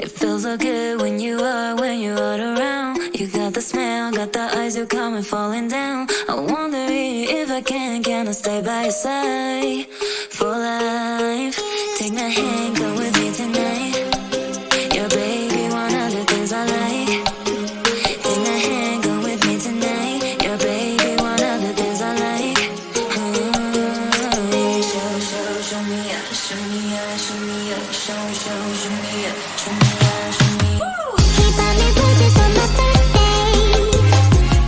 It feels so good when you're around. You got the smell, got the eyes, you're coming, falling down. I wonder if I can I stay by your side for life? Take my hand, go with me tonight. Yeah, baby, one of the things I like. Take my hand, go with me tonight. Yeah, baby, one of the things I like. Show me up, show me up, show me up, show me up, show me up, show me up. He bought me roses on my birthday,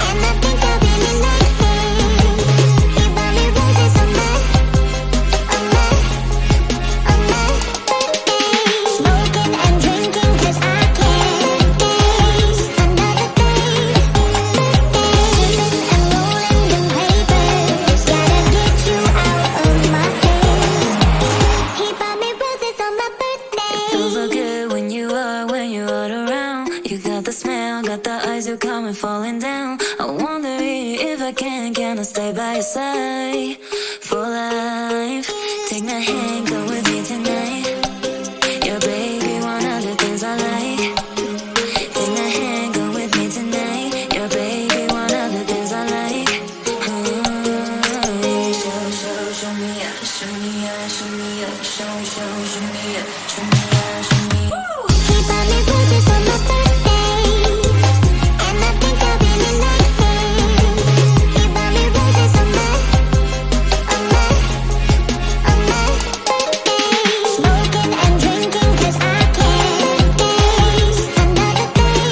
and I think I really like him. He bought me roses on my birthday. Smoking and drinking 'cause I can't taste another day. Sipping and rolling them papers, gotta get you out of my head. He bought me roses on my birthday. It feels so good when you're around. You got the smell, got the eyes, you're coming, falling down. I wonder if I can I stay by your side for life? Take my hand, go with me tonight. Yeah, baby, one of the things I like. Take my hand, go with me tonight. Yeah, baby, one of the things I like. Show me up, show me up, show me up, show me up, show me up, show me up. He bought me roses on my birthday, and I think I really like him. He bought me roses on my birthday. Smoking and drinking 'cause I can't taste another day.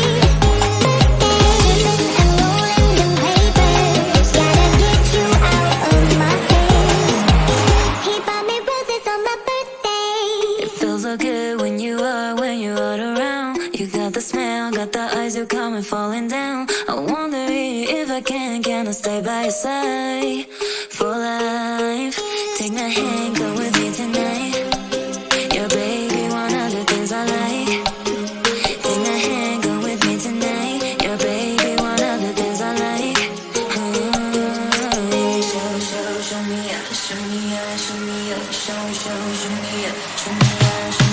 Sipping and rolling them papers, gotta get you out of my head. He bought me roses on my birthday. It feels so good when you're around. You got the smell, got the eyes, you're coming, falling down. I wonder if I can I stay by your side for life? Take my hand, go with me tonight. Yeah, baby, one of the things I like. Take my hand, go with me tonight. Yeah, baby, one of the things I like. Show me up, show me up, show me up, show me up, show me up, show me up.